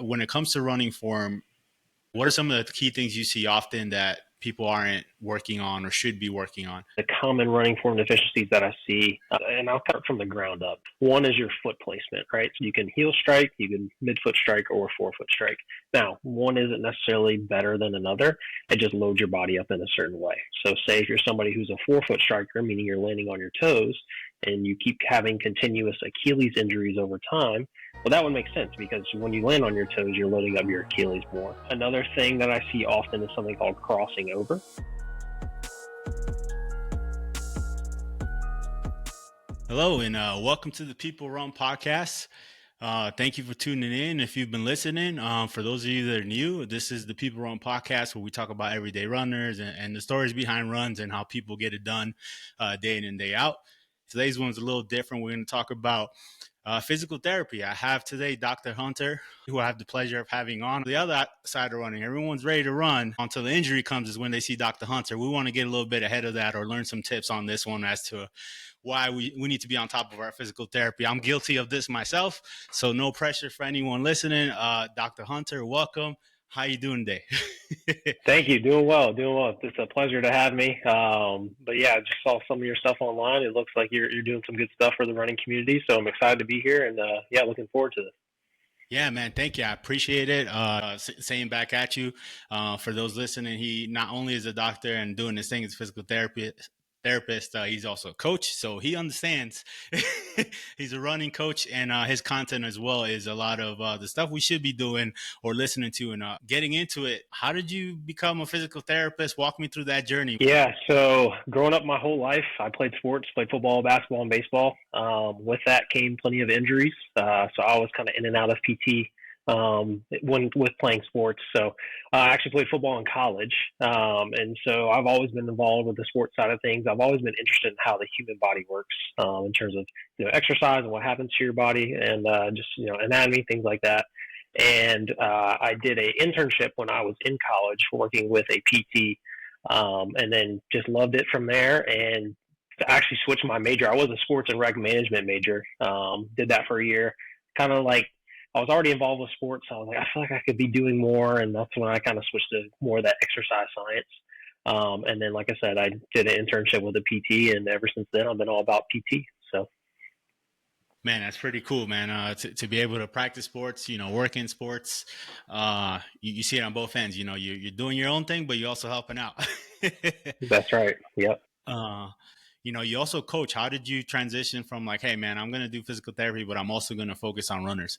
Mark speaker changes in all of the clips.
Speaker 1: When it comes to running form, what are some of the key things you see often that people aren't working on or should be working on?
Speaker 2: The common running form deficiencies that I see, and I'll start from the ground up. One is your foot placement, right? So you can heel strike, you can midfoot strike, or forefoot strike. Now, one isn't necessarily better than another. It just loads your body up in a certain way. So say if you're somebody who's a forefoot striker, meaning you're landing on your toes, and you keep having continuous Achilles injuries over time, well, that would make sense because when you land on your toes, you're loading up your Achilles more. Another thing that I see often is something called crossing over.
Speaker 1: Hello, and welcome to the People Run podcast. Thank you for tuning in. If you've been listening, for those of you that are new, this is the People Run podcast where we talk about everyday runners and the stories behind runs and how people get it done day in and day out. Today's one's a little different. We're going to talk about physical therapy. I have today Dr. Hunter, who I have the pleasure of having on the other side of running. Everyone's ready to run until the injury comes is when they see Dr. Hunter. We want to get a little bit ahead of that or learn some tips on this one as to why we need to be on top of our physical therapy. I'm guilty of this myself, so no pressure for anyone listening. Dr. Hunter, welcome. How you doing today?
Speaker 2: Thank you. Doing well. It's a pleasure to have me. But yeah, I just saw some of your stuff online. It looks like you're doing some good stuff for the running community. So I'm excited to be here and looking forward to this.
Speaker 1: Yeah, man. Thank you. I appreciate it. Saying back at you, for those listening, he not only is a doctor and doing this thing as a physical therapist, he's also a coach, so he understands. He's a running coach, and his content as well is a lot of the stuff we should be doing or listening to. And getting into it, how did you become a physical therapist? Walk me through that journey.
Speaker 2: Yeah, so growing up my whole life, I played sports, played football, basketball, and baseball. With that came plenty of injuries, so I was kind of in and out of PT with playing sports. So I actually played football in college. And so I've always been involved with the sports side of things. I've always been interested in how the human body works, in terms of, exercise and what happens to your body and, anatomy, things like that. And, I did an internship when I was in college working with a PT, and then just loved it from there and actually switched my major. I was a sports and rec management major. Did that for a year, kind of like, I was already involved with sports, so I was like, I feel like I could be doing more, and that's when I kind of switched to more of that exercise science. And then, like I said, I did an internship with a PT, and ever since then, I've been all about PT. So,
Speaker 1: man, that's pretty cool, man. To be able to practice sports, work in sports, you see it on both ends. You're doing your own thing, but you're also helping out.
Speaker 2: That's right. Yep.
Speaker 1: You also coach. How did you transition from like, hey, man, I'm going to do physical therapy, but I'm also going to focus on runners?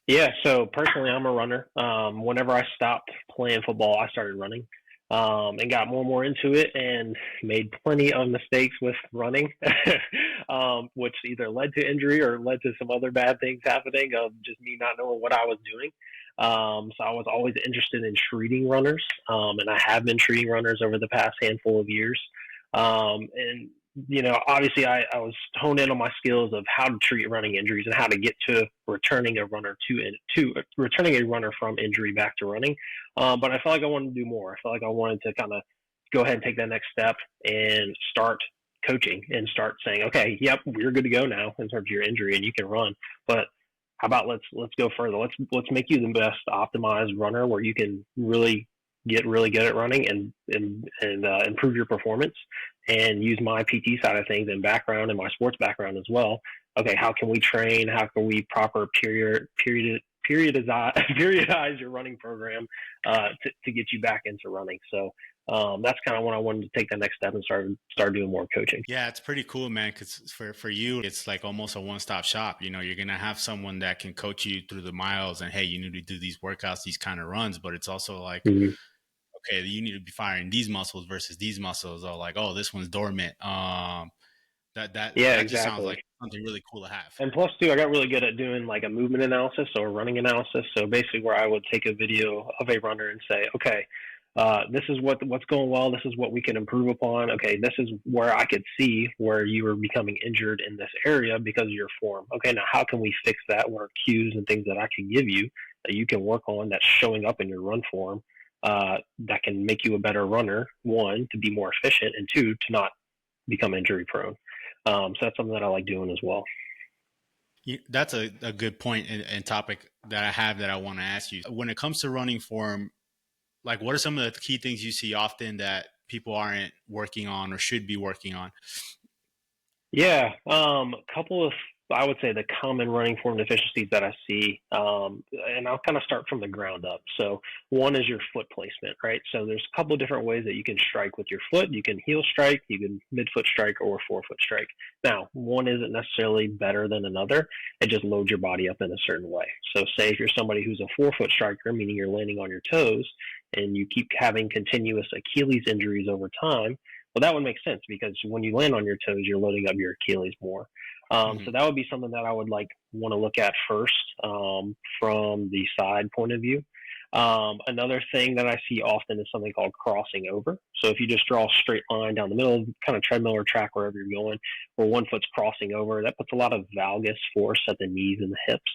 Speaker 2: Yeah. So personally, I'm a runner. Whenever I stopped playing football, I started running, and got more and more into it and made plenty of mistakes with running, which either led to injury or led to some other bad things happening of just me not knowing what I was doing. So I was always interested in treating runners, and I have been treating runners over the past handful of years. And obviously I was honed in on my skills of how to treat running injuries and how to get to returning a runner returning a runner from injury back to running. But I felt like I wanted to do more. I felt like I wanted to kind of go ahead and take that next step and start coaching and start saying, okay, yep, we're good to go now in terms of your injury and you can run, but how about let's go further. Let's make you the best optimized runner where you can really get really good at running and improve your performance, and use my PT side of things and background and my sports background as well. Okay, how can we train? How can we proper periodize your running program to get you back into running? So that's kind of when I wanted to take the next step and start doing more coaching.
Speaker 1: Yeah, it's pretty cool, man, because for you, it's like almost a one-stop shop. You're going to have someone that can coach you through the miles and, hey, you need to do these workouts, these kind of runs, but it's also like, okay, you need to be firing these muscles versus these muscles, or like, oh, this one's dormant. That
Speaker 2: exactly.
Speaker 1: Just sounds like something really cool to have.
Speaker 2: And plus, too, I got really good at doing like a movement analysis or running analysis. So basically, where I would take a video of a runner and say, okay, this is what's going well. This is what we can improve upon. Okay, this is where I could see where you were becoming injured in this area because of your form. Okay, now how can we fix that? What are cues and things that I can give you that you can work on that's showing up in your run form? That can make you a better runner, one, to be more efficient, and two, to not become injury prone. So that's something that I like doing as well.
Speaker 1: That's a good point and topic that I have that I want to ask you. When it comes to running form, like what are some of the key things you see often that people aren't working on or should be working on?
Speaker 2: Yeah, a couple of, I would say, the common running form deficiencies that I see, and I'll kind of start from the ground up. So one is your foot placement, right? So there's a couple of different ways that you can strike with your foot. You can heel strike, you can midfoot strike, or forefoot strike. Now, one isn't necessarily better than another. It just loads your body up in a certain way. So say if you're somebody who's a forefoot striker, meaning you're landing on your toes, and you keep having continuous Achilles injuries over time, well, that would make sense because when you land on your toes, you're loading up your Achilles more.
Speaker 1: Mm-hmm.
Speaker 2: So that would be something that I would like want to look at first from the side point of view. Another thing that I see often is something called crossing over. So if you just draw a straight line down the middle, kind of treadmill or track wherever you're going, where one foot's crossing over, that puts a lot of valgus force at the knees and the hips.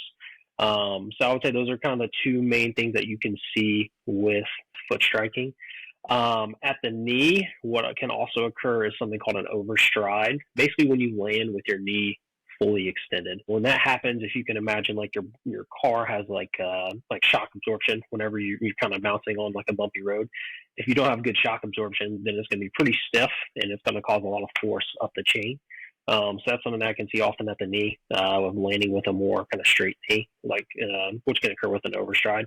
Speaker 2: So I would say those are kind of the two main things that you can see with foot striking. At the knee, what can also occur is something called an overstride. Basically, when you land with your knee fully extended. When that happens, if you can imagine, like your car has like shock absorption whenever you're kind of bouncing on like a bumpy road. If you don't have good shock absorption, then it's going to be pretty stiff and it's going to cause a lot of force up the chain. So that's something that I can see often at the knee, of landing with a more kind of straight knee, which can occur with an overstride.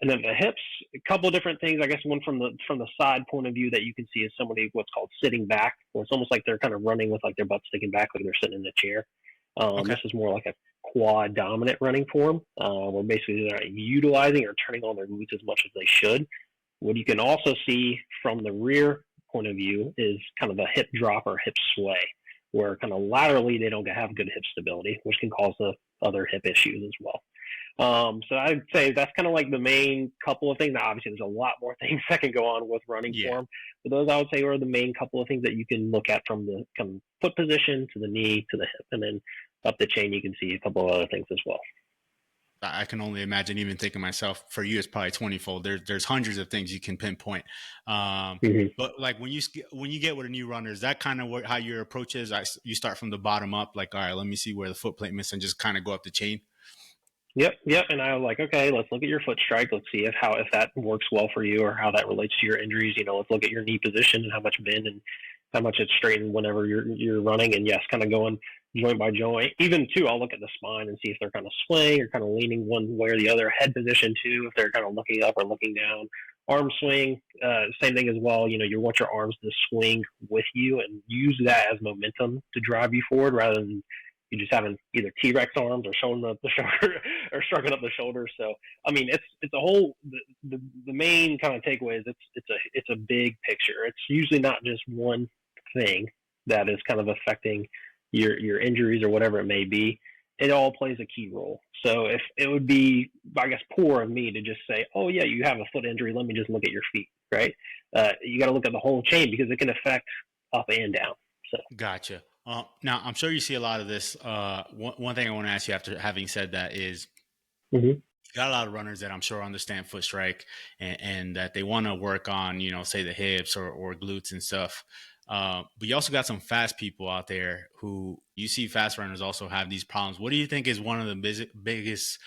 Speaker 2: And then the hips, a couple of different things. I guess one from the side point of view that you can see is somebody what's called sitting back, where it's almost like they're kind of running with like their butt sticking back, like they're sitting in a chair.
Speaker 1: Okay.
Speaker 2: This is more like a quad dominant running form, where basically they're not utilizing or turning on their glutes as much as they should. What you can also see from the rear point of view is kind of a hip drop or hip sway, where kind of laterally they don't have good hip stability, which can cause the other hip issues as well. So I'd say that's kind of like the main couple of things. Now, obviously, there's a lot more things that can go on with running
Speaker 1: Yeah.
Speaker 2: form, but those I would say are the main couple of things that you can look at from the foot position to the knee to the hip, and then up the chain you can see a couple of other things as well.
Speaker 1: I can only imagine, even thinking myself, for you, it's probably 20-fold. There's hundreds of things you can pinpoint.
Speaker 2: Mm-hmm.
Speaker 1: But like when you get with a new runner, is that kind of how your approach is? You start from the bottom up, like, all right, let me see where the foot plate miss and just kind of go up the chain.
Speaker 2: Yep. And I was like, okay, let's look at your foot strike. Let's see if that works well for you or how that relates to your injuries. Let's look at your knee position and how much bend and how much it's straightened whenever you're running. And yes, kind of going joint by joint. Even too, I'll look at the spine and see if they're kind of swaying or kind of leaning one way or the other. Head position too, if they're kind of looking up or looking down. Arm swing, same thing as well. You want your arms to swing with you and use that as momentum to drive you forward rather than you just having either T-Rex arms or showing up the shoulder or shrugging up the shoulders. So, I mean, it's a whole, the main kind of takeaway is it's a big picture. It's usually not just one thing that is kind of affecting your injuries or whatever it may be. It all plays a key role. So if it would be, I guess, poor of me to just say, oh yeah, you have a foot injury, let me just look at your feet, right? You got to look at the whole chain because it can affect up and down. So.
Speaker 1: Gotcha. Now, I'm sure you see a lot of this. One thing I want to ask you after having said that is,
Speaker 2: Mm-hmm.
Speaker 1: you got a lot of runners that I'm sure understand foot strike and that they want to work on, say the hips or glutes and stuff. But you also got some fast people out there who you see fast runners also have these problems. What do you think is one of the biggest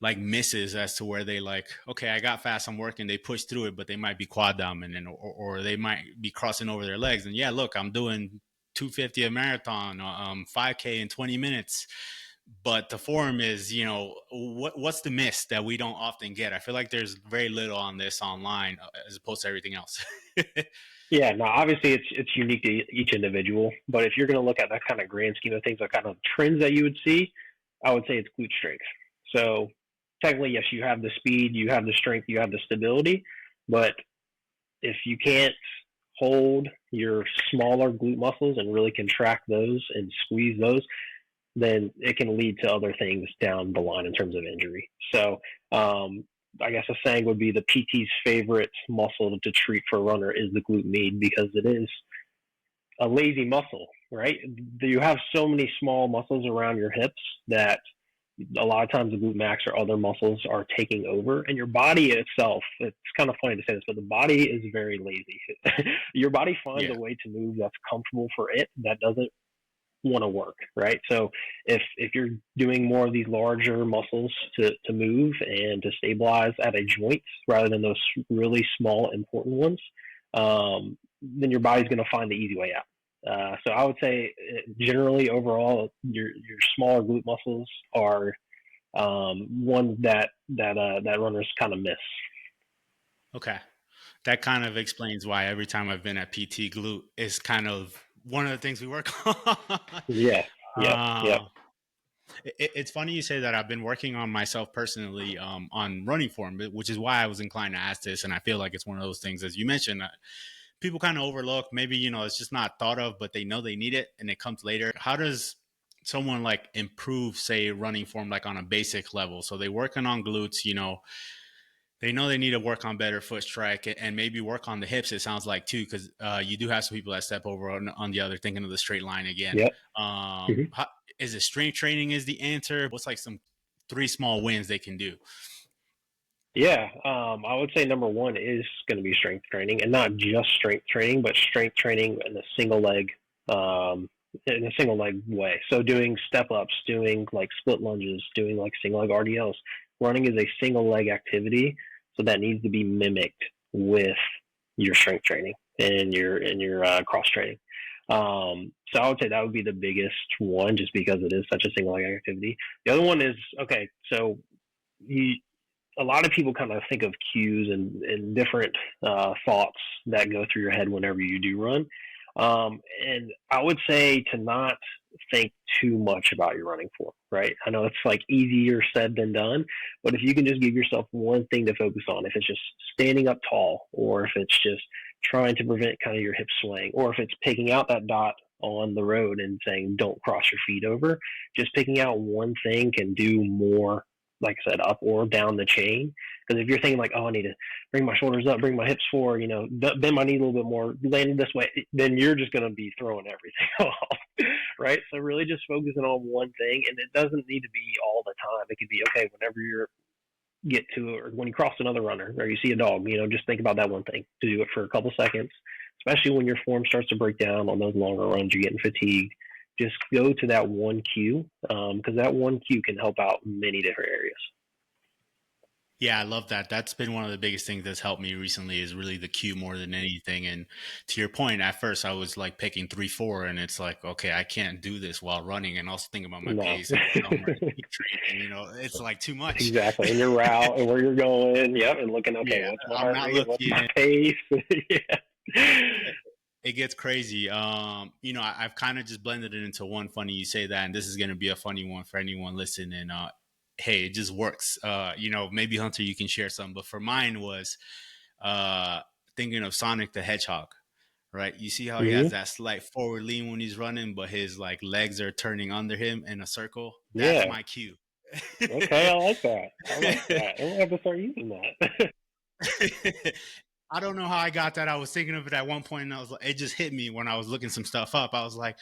Speaker 1: like misses as to where they like, okay, I got fast, I'm working, they push through it, but they might be quad dominant or they might be crossing over their legs. And yeah, look, I'm doing 250 a marathon, 5K in 20 minutes. But the form is, what's the miss that we don't often get? I feel like there's very little on this online as opposed to everything else.
Speaker 2: Yeah, no, obviously it's unique to each individual, but if you're going to look at that kind of grand scheme of things, like kind of trends that you would see, I would say it's glute strength. So technically, yes, you have the speed, you have the strength, you have the stability, but if you can't hold your smaller glute muscles and really contract those and squeeze those, then it can lead to other things down the line in terms of injury. So I guess a saying would be the PT's favorite muscle to treat for a runner is the glute med because it is a lazy muscle, right? You have so many small muscles around your hips that a lot of times the glute max or other muscles are taking over, and your body itself, it's kind of funny to say this, but the body is very lazy. Your body finds
Speaker 1: Yeah.
Speaker 2: a way to move that's comfortable for it, that doesn't want to work, right? So if you're doing more of these larger muscles to move and to stabilize at a joint rather than those really small important ones, then your body's going to find the easy way out. So I would say generally overall, your smaller glute muscles are ones that runners kind of miss.
Speaker 1: Okay. That kind of explains why every time I've been at PT, glute is kind of one of the things we work on.
Speaker 2: Yeah. Yep. Yep.
Speaker 1: uh, it's funny you say that. I've been working on myself personally on running form, which is why I was inclined to ask this. And I feel like it's one of those things, as you mentioned, people kind of overlook. Maybe, it's just not thought of, but they know they need it and it comes later. How does someone like improve, say, running form, like on a basic level? So they working on glutes, they know they need to work on better foot strike and maybe work on the hips. It sounds like too, because you do have some people that step over on the other, thinking of the straight line again.
Speaker 2: Yep.
Speaker 1: How, is it strength training is the answer? What's like some 3 small wins they can do?
Speaker 2: Yeah, I would say number one is going to be strength training, and not just strength training, but strength training um, in a single leg way. So doing step ups, doing like split lunges, doing like single leg RDLs. Running is a single leg activity, so that needs to be mimicked with your strength training and your cross training. So I would say that would be the biggest one, just because it is such a single leg activity. The other one is okay. So you a lot of people kind of think of cues and different thoughts that go through your head whenever you do run. And I would say to not think too much about your running form, right? I know it's like easier said than done, but if you can just give yourself one thing to focus on, if it's just standing up tall, or if it's just trying to prevent kind of your hip swaying, or if it's picking out that dot on the road and saying don't cross your feet over, just picking out one thing can do more, like I said, up or down the chain. Because if you're thinking like, oh, I need to bring my shoulders up, bring my hips forward, bend my knee a little bit more, land this way, then you're just going to be throwing everything off, right? So really just focusing on one thing, and it doesn't need to be all the time. It could be, okay, whenever you get to, or when you cross another runner, or you see a dog, just think about that one thing, to do it for a couple seconds, especially when your form starts to break down on those longer runs, you're getting fatigued. Just go to that one cue, because that one cue can help out many different areas.
Speaker 1: Yeah, I love that. That's been one of the biggest things that's helped me recently, is really the cue more than anything. And to your point, at first I was like picking 3-4, and it's like, okay, I can't do this while running and also think about my
Speaker 2: No.
Speaker 1: pace and training. It's like too much.
Speaker 2: Exactly. And your route and where you're going. Yep. And looking, okay,
Speaker 1: Yeah,
Speaker 2: what's my
Speaker 1: I'm
Speaker 2: heart
Speaker 1: not
Speaker 2: rate? What's
Speaker 1: looking.
Speaker 2: my pace? Yeah.
Speaker 1: It gets crazy. I've kind of just blended it into one. Funny you say that, and this is going to be a funny one for anyone listening. Hey, it just works. Maybe Hunter, you can share some, but for mine was uh, thinking of Sonic the Hedgehog, right? You see how he has
Speaker 2: Mm-hmm.
Speaker 1: that slight forward lean when he's running, but his like legs are turning under him in a circle. That's
Speaker 2: Yeah.
Speaker 1: my cue.
Speaker 2: Okay. I like that. I'm going to have to start using that.
Speaker 1: I don't know how I got that. I was thinking of it at one point, and I was like, it just hit me when I was looking some stuff up. I was like,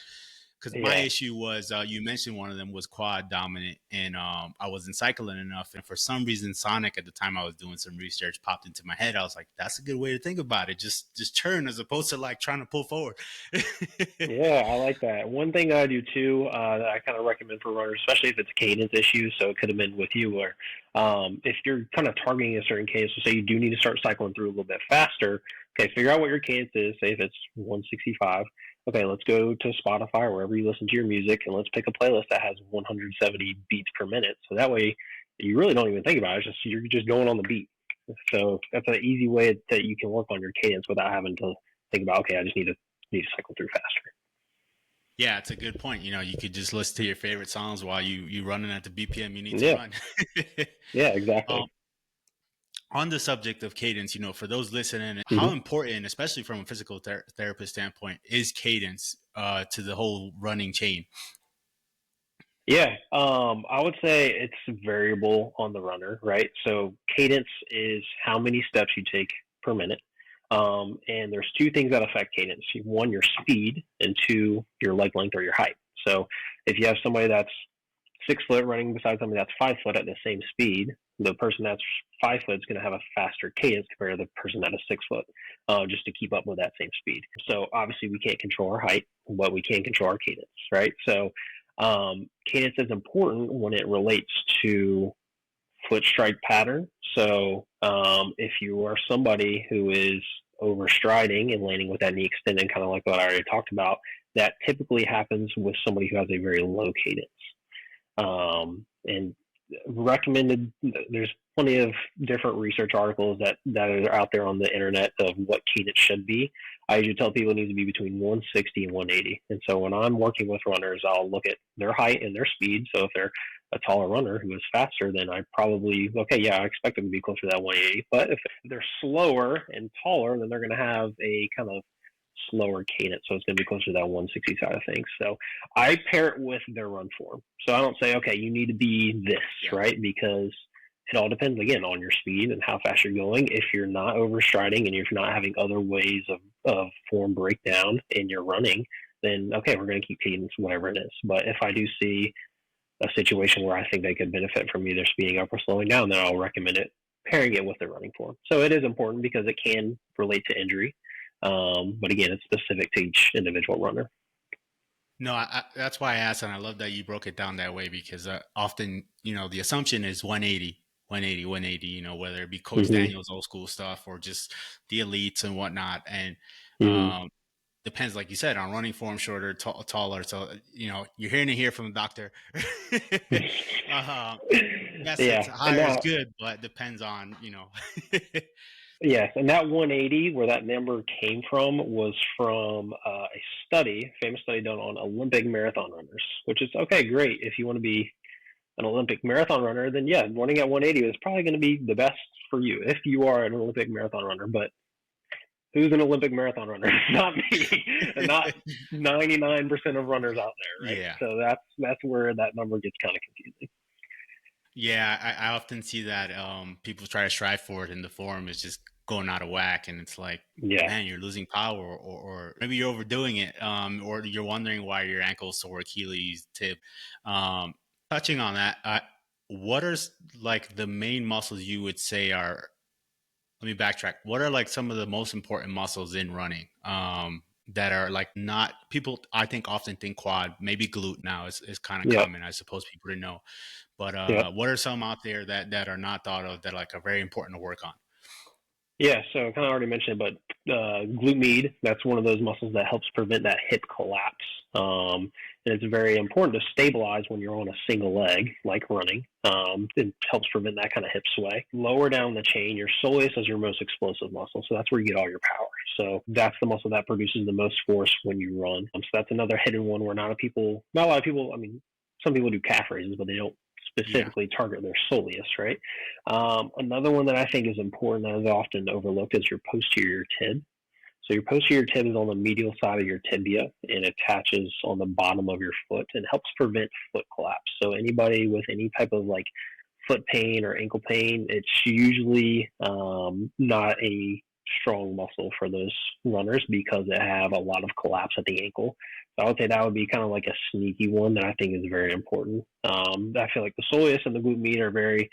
Speaker 1: because my
Speaker 2: Yeah.
Speaker 1: issue was, you mentioned one of them was quad dominant, and I wasn't cycling enough. And for some reason, Sonic, at the time I was doing some research, popped into my head. I was like, that's a good way to think about it. Just turn, as opposed to like trying to pull forward.
Speaker 2: Yeah, I like that. One thing that I do too, that I kind of recommend for runners, especially if it's a cadence issue, so it could have been with you, or if you're kind of targeting a certain cadence, so say you do need to start cycling through a little bit faster, okay, figure out what your cadence is. Say if it's 165, okay, let's go to Spotify or wherever you listen to your music, and let's pick a playlist that has 170 beats per minute. So that way, you really don't even think about it. It's just, you're just going on the beat. So that's an easy way that you can work on your cadence without having to think about, okay, I just need to cycle through faster.
Speaker 1: Yeah, it's a good point. You could just listen to your favorite songs while you running at the BPM you need to
Speaker 2: Yeah.
Speaker 1: run.
Speaker 2: Yeah, exactly.
Speaker 1: On the subject of cadence, for those listening, how
Speaker 2: Mm-hmm.
Speaker 1: important, especially from a physical therapist standpoint, is cadence to the whole running chain?
Speaker 2: Yeah, I would say it's variable on the runner, right? So cadence is how many steps you take per minute. And there's two things that affect cadence. One, your speed, and two, your leg length or your height. So if you have somebody that's 6 foot running beside somebody that's 5 foot at the same speed, The person that's 5 foot is going to have a faster cadence compared to the person that is 6 foot, just to keep up with that same speed. So obviously we can't control our height, but we can control our cadence, right? So cadence is important when it relates to foot strike pattern. So if you are somebody who is overstriding and landing with that knee extended, kind of like what I already talked about, that typically happens with somebody who has a very low cadence. And recommended, there's plenty of different research articles that are out there on the internet of what cadence should be. I usually tell people it needs to be between 160 and 180. And so when I'm working with runners, I'll look at their height and their speed. So if they're a taller runner who is faster, then I probably, okay, yeah, I expect them to be closer to that 180. But if they're slower and taller, then they're going to have a kind of slower cadence. So it's going to be closer to that 160 side of things. So I pair it with their run form. So I don't say, okay, you need to be this, right? Because it all depends, again, on your speed and how fast you're going. If you're not overstriding and if you're not having other ways of form breakdown in your running, then, okay, we're going to keep cadence, whatever it is. But if I do see a situation where I think they could benefit from either speeding up or slowing down, then I'll recommend it, pairing it with their running form. So it is important because it can relate to injury. But again, it's specific to each individual runner.
Speaker 1: No, that's why I asked, and I love that you broke it down that way because often, the assumption is 180, 180, 180, whether it be Coach Daniel's old school stuff or just the elites and whatnot. And depends, like you said, on running form, shorter, taller. So, you're hearing it here from the doctor. Yes, it's higher is good, but depends on,
Speaker 2: Yes, and that 180, where that number came from, was from a famous study done on Olympic marathon runners, which is, okay, great. If you want to be an Olympic marathon runner, then yeah, running at 180 is probably going to be the best for you if you are an Olympic marathon runner. But who's an Olympic marathon runner? Not me, and not 99% of runners out there, right?
Speaker 1: Yeah.
Speaker 2: So that's where that number gets kind of confusing.
Speaker 1: Yeah, I often see that people try to strive for it, and the form is just going out of whack, and it's like, man, you're losing power, or maybe you're overdoing it, or you're wondering why your ankle's sore, Achilles, tib. Touching on that, what are like the main muscles you would say are? Let me backtrack. What are like some of the most important muscles in running? That are like not people, I think, often think quad, maybe glute now is kind of common. I suppose people to know. But what are some out there that are not thought of that like are very important to work on?
Speaker 2: Yeah, so I kind of already mentioned, but glute med, that's one of those muscles that helps prevent that hip collapse. And it's very important to stabilize when you're on a single leg, like running. It helps prevent that kind of hip sway. Lower down the chain, your soleus is your most explosive muscle, so that's where you get all your power. So that's the muscle that produces the most force when you run. So that's another hidden one where not a lot of people, I mean, some people do calf raises, but they don't specifically target their soleus, right? Another one that I think is important that is often overlooked is your posterior tib. So your posterior tib is on the medial side of your tibia and attaches on the bottom of your foot and helps prevent foot collapse. So anybody with any type of like foot pain or ankle pain, it's usually not a strong muscle for those runners because they have a lot of collapse at the ankle. So I would say that would be kind of like a sneaky one that I think is very important. I feel like the soleus and the glute med are very,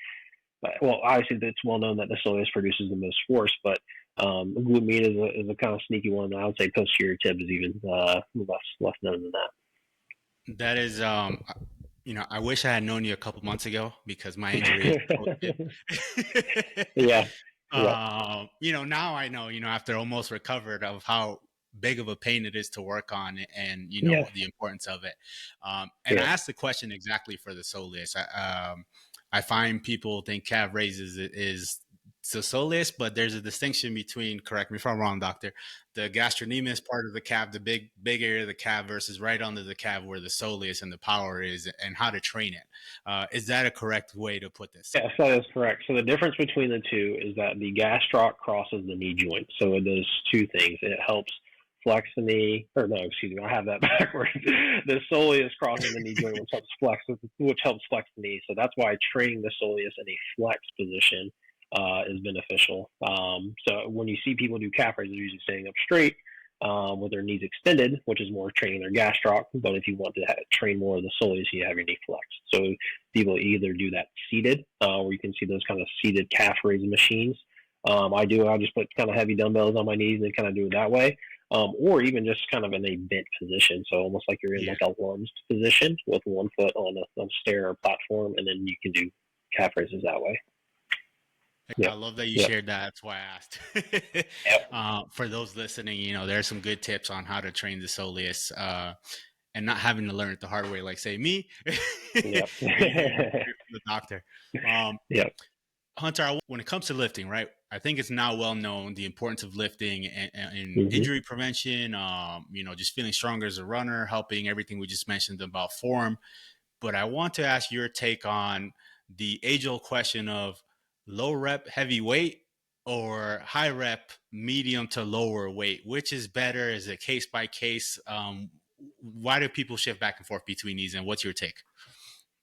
Speaker 2: well, obviously it's well known that the soleus produces the most force, but the glute med is a kind of sneaky one. And I would say posterior tib is even less known than that.
Speaker 1: That is, I wish I had known you a couple months ago because my injury is
Speaker 2: yeah.
Speaker 1: Now I know, after almost recovered of how big of a pain it is to work on and, the importance of it. And I asked the question exactly for the soleus. I find people think calf raises is the soleus, but there's a distinction between, correct me if I'm wrong, doctor, the gastrocnemius part of the calf, the big area of the calf versus right under the calf where the soleus and the power is and how to train it. Is that a correct way to put this?
Speaker 2: Yes, that is correct. So the difference between the two is that the gastroc crosses the knee joint. So it does two things. It helps flex the knee, or no, excuse me, I have that backwards. The soleus crosses the knee joint, which helps flex the knee. So that's why training the soleus in a flex position is beneficial. So when you see people do calf raises, they're usually standing up straight. with their knees extended, which is more training their gastroc. But if you want to train more of the soleus, you have your knee flexed. So people either do that seated, where you can see those kind of seated calf raising machines. I just put kind of heavy dumbbells on my knees and kind of do it that way. Or even just kind of in a bent position. So almost like you're in
Speaker 1: Yeah.
Speaker 2: like a lunged position with one foot on a stair or platform, and then you can do calf raises that way.
Speaker 1: I
Speaker 2: Yep.
Speaker 1: love that you
Speaker 2: Yep.
Speaker 1: shared that. That's why I asked.
Speaker 2: Yep.
Speaker 1: For those listening, there's some good tips on how to train the soleus, and not having to learn it the hard way, like say me,
Speaker 2: Yep.
Speaker 1: hearing from the doctor. Um,
Speaker 2: Yep.
Speaker 1: Hunter, when it comes to lifting, right? I think it's now well known the importance of lifting and
Speaker 2: Hmm.
Speaker 1: injury prevention. Just feeling stronger as a runner, helping everything we just mentioned about form. But I want to ask your take on the age-old question of low rep heavy weight or high rep medium to lower weight. Which is better? Is it case by case? Why do people shift back and forth between these, and what's your take?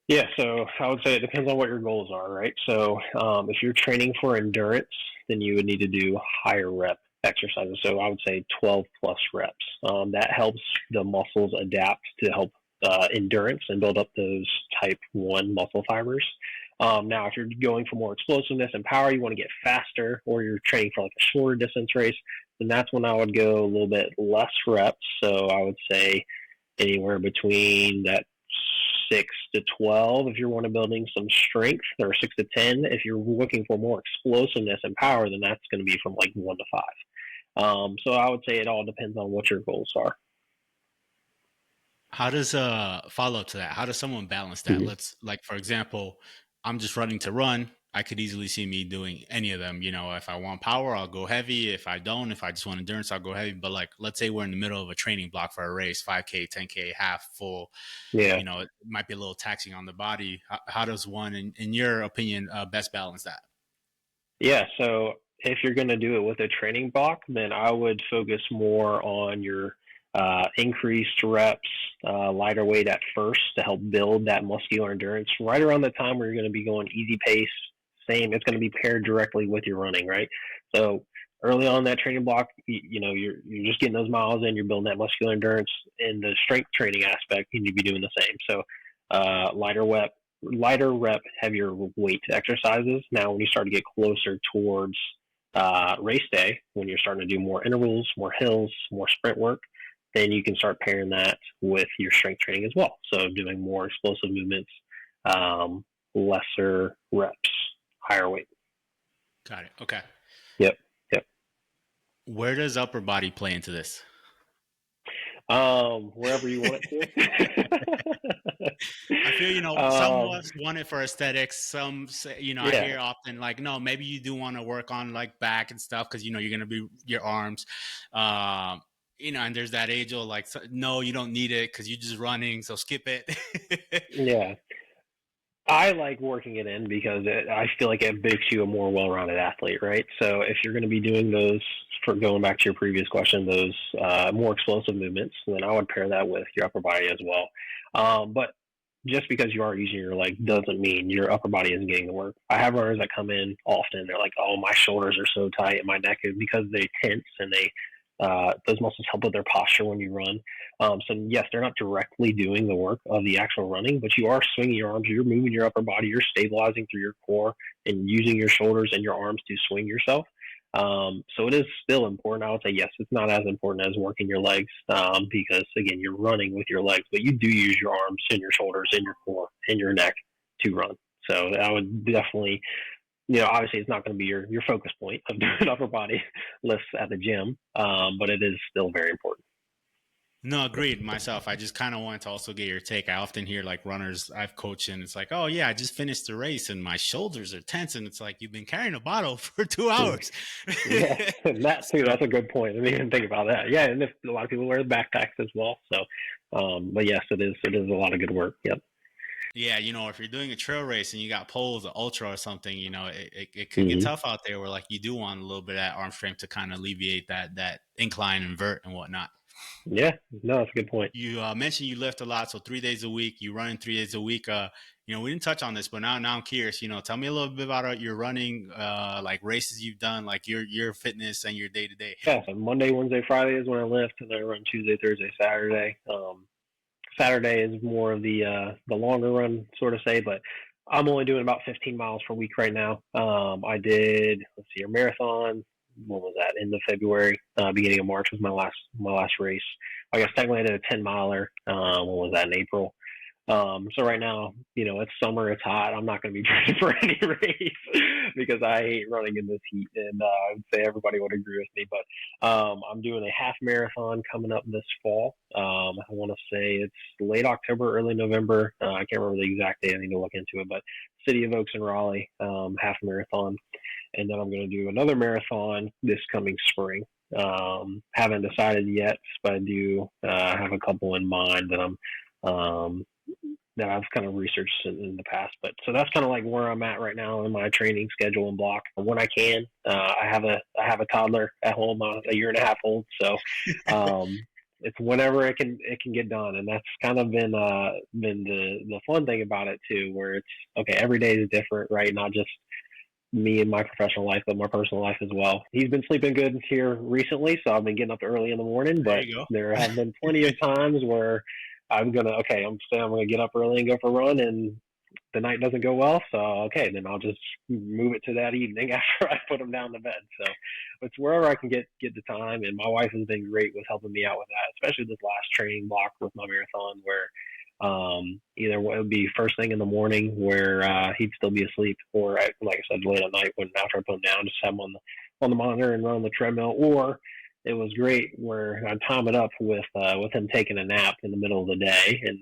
Speaker 2: Yeah, so I would say it depends on what your goals are, right? So if you're training for endurance, then you would need to do higher rep exercises. So I would say 12 plus reps. That helps the muscles adapt to help endurance and build up those type 1 muscle fibers. Now, if you're going for more explosiveness and power, you want to get faster, or you're training for like a shorter distance race, then that's when I would go a little bit less reps. So I would say anywhere between that 6 to 12 if you're want to building some strength, or 6 to 10 if you're looking for more explosiveness and power. Then that's going to be from like 1 to 5. So I would say it all depends on what your goals are.
Speaker 1: How does follow up to that? How does someone balance that?
Speaker 2: Mm-hmm.
Speaker 1: Let's, like, for example, I'm just running to run. I could easily see me doing any of them. If I want power, I'll go heavy. If I don't, if I just want endurance, I'll go heavy. But like, let's say we're in the middle of a training block for a race, 5K, 10K, half, full.
Speaker 2: Yeah.
Speaker 1: It might be a little taxing on the body. How does one, in your opinion, best balance that?
Speaker 2: Yeah, so if you're going to do it with a training block, then I would focus more on your increased reps, lighter weight at first to help build that muscular endurance. Right around the time where you're going to be going easy pace, same, it's going to be paired directly with your running, right? So early on that training block, you're just getting those miles in, you're building that muscular endurance. In the strength training aspect, you need to be doing the same. So lighter rep, heavier weight exercises. Now, when you start to get closer towards race day, when you're starting to do more intervals, more hills, more sprint work, then you can start pairing that with your strength training as well. So doing more explosive movements, lesser reps, higher weight.
Speaker 1: Got it. Okay.
Speaker 2: Yep. Yep.
Speaker 1: Where does upper body play into this?
Speaker 2: Wherever you want it
Speaker 1: I feel,
Speaker 2: to.
Speaker 1: some of us want it for aesthetics. Some say, I
Speaker 2: Yeah.
Speaker 1: hear often like, no, maybe you do want to work on like back and stuff because, you're going to be your arms. Um, and there's that age old like, no, you don't need it because you're just running. So skip it.
Speaker 2: Yeah. I like working it in because I feel like it makes you a more well-rounded athlete, right? So if you're going to be doing those, for going back to your previous question, those more explosive movements, then I would pair that with your upper body as well. But just because you are using your leg doesn't mean your upper body isn't getting the work. I have runners that come in often. They're like, "Oh, my shoulders are so tight and my neck is," because they tense and those muscles help with their posture when you run. So yes, they're not directly doing the work of the actual running, but you are swinging your arms, you're moving your upper body, you're stabilizing through your core and using your shoulders and your arms to swing yourself. So it is still important. I would say yes, it's not as important as working your legs, because again, you're running with your legs, but you do use your arms and your shoulders and your core and your neck to run. So I would definitely, obviously it's not going to be your focus point of doing upper body lifts at the gym, but it is still very important.
Speaker 1: No, agreed myself. I just kind of wanted to also get your take. I often hear like runners I've coached and it's like, oh yeah, I just finished the race and my shoulders are tense. And it's like, you've been carrying a bottle for 2 hours.
Speaker 2: Yeah, and that too.
Speaker 1: So
Speaker 2: That's a good point. I didn't even think about that. Yeah, and if, a lot of people wear backpacks as well. So, but yes, it is. It is a lot of good work. Yep.
Speaker 1: yeah, if you're doing a trail race and you got poles or ultra or something, it could get
Speaker 2: Hmm.
Speaker 1: tough out there where like you do want a little bit of that arm strength to kind of alleviate that incline and vert and whatnot.
Speaker 2: Yeah. No, that's a good point.
Speaker 1: You mentioned you lift a lot, so 3 days a week. You run 3 days a week. We didn't touch on this, but now I'm curious. Tell me a little bit about your running, like races you've done, like your fitness and your day to day.
Speaker 2: Yeah, so Monday, Wednesday, Friday is when I lift, and then I run Tuesday, Thursday, Saturday. Saturday is more of the longer run, sort of say, but I'm only doing about 15 miles per week right now. I did, let's see, a marathon. What was that? End of February, beginning of March was my last race. I guess technically I did a 10 miler. What was that, in April? So right now, it's summer, it's hot. I'm not going to be training for any race because I hate running in this heat, and I would say everybody would agree with me. But I'm doing a half marathon coming up this fall. I want to say it's late October, early November. I can't remember the exact date. I need to look into it. But City of Oaks in Raleigh, half marathon, and then I'm going to do another marathon this coming spring. Haven't decided yet, but I do have a couple in mind that I've kind of researched in the past. But so that's kind of like where I'm at right now in my training schedule and block when I can. I have a toddler at home, a year and a half old, so it's whenever it can get done, and that's kind of been the fun thing about it too, where it's okay. Every day is different, right? Not just me and my professional life, but my personal life as well. He's been sleeping good here recently, so I've been getting up early in the morning,
Speaker 1: There
Speaker 2: but
Speaker 1: you go.
Speaker 2: there have been plenty of times where I'm gonna get up early and go for a run, and the night doesn't go well. So then I'll just move it to that evening after I put him down to bed. So it's wherever I can get the time, and my wife has been great with helping me out with that, especially this last training block with my marathon, where either it would be first thing in the morning where he'd still be asleep, or like I said, late at night when after I put him down, just have him on the monitor and run on the treadmill, or it was great where I'd time it up with him taking a nap in the middle of the day. And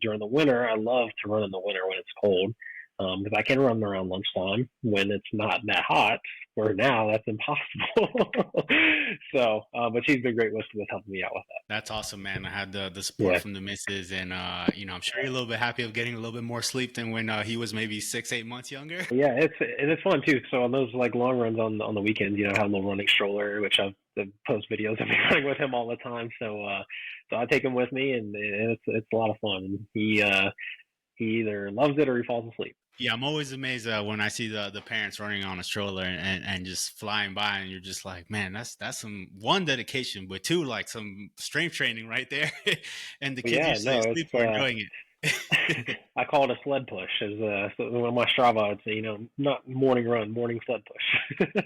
Speaker 2: during the winter, I love to run in the winter when it's cold, because I can run around lunchtime when it's not that hot. Where now that's impossible. So, but she's been great with helping me out with that.
Speaker 1: That's awesome, man. I had the support
Speaker 2: Yeah,
Speaker 1: from the missus, and I'm sure you're a little bit happy of getting a little bit more sleep than when he was maybe 6, 8 months younger.
Speaker 2: yeah, it's fun too. So on those like long runs on the weekends, I have a little running stroller, which I've post videos of me running with him all the time. So I take him with me, and it's a lot of fun. And he either loves it or he falls asleep.
Speaker 1: Yeah, I'm always amazed when I see the parents running on a stroller and just flying by, and you're just like, man, that's some one dedication, but two, like some strength training right there, and the
Speaker 2: But
Speaker 1: kids
Speaker 2: yeah,
Speaker 1: usually
Speaker 2: no,
Speaker 1: asleep or
Speaker 2: it's
Speaker 1: enjoying it.
Speaker 2: I call it a sled push. As so on my Strava, I'd say not morning run, morning sled push.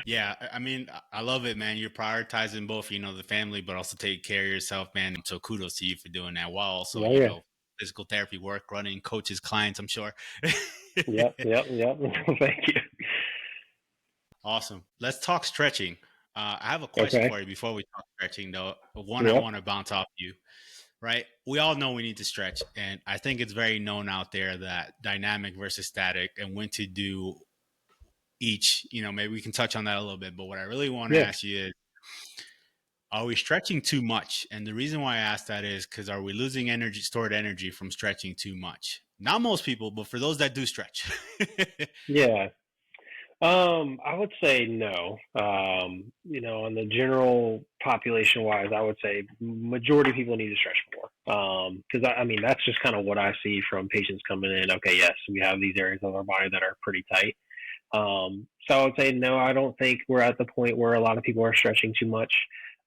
Speaker 1: Yeah, I mean, I love it, man. You're prioritizing both, the family, but also take care of yourself, man. So kudos to you for doing that while also,
Speaker 2: Oh yeah,
Speaker 1: physical therapy work, running, coaches, clients, I'm sure.
Speaker 2: yep. Thank you.
Speaker 1: Awesome. Let's talk stretching. I have a question
Speaker 2: Okay.
Speaker 1: for you before we talk stretching, though. One I
Speaker 2: Yep.
Speaker 1: want to bounce off you, right? We all know we need to stretch, and I think it's very known out there that dynamic versus static and when to do each. Maybe we can touch on that a little bit, but what I really want to
Speaker 2: Yeah.
Speaker 1: ask you is, are we stretching too much? And the reason why I ask that is because are we losing energy, stored energy from stretching too much? Not most people, but for those that do stretch.
Speaker 2: Yeah. I would say no. On the general population wise, I would say majority of people need to stretch more. Because I mean, that's just kind of what I see from patients coming in. Okay, yes, we have these areas of our body that are pretty tight. So I would say no. I don't think we're at the point where a lot of people are stretching too much.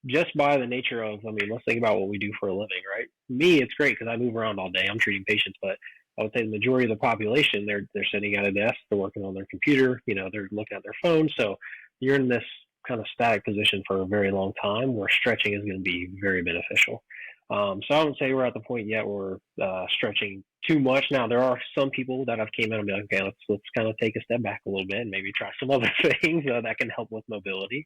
Speaker 2: Just by the nature of, I mean, let's think about what we do for a living, right? Me, it's great because I move around all day. I'm treating patients, but I would say the majority of the population, they're sitting at a desk, they're working on their computer, they're looking at their phone. So you're in this kind of static position for a very long time where stretching is going to be very beneficial. So I would say we're at the point yet where we're stretching too much. Now there are some people that have came in and be like, okay, let's kind of take a step back a little bit and maybe try some other things that can help with mobility.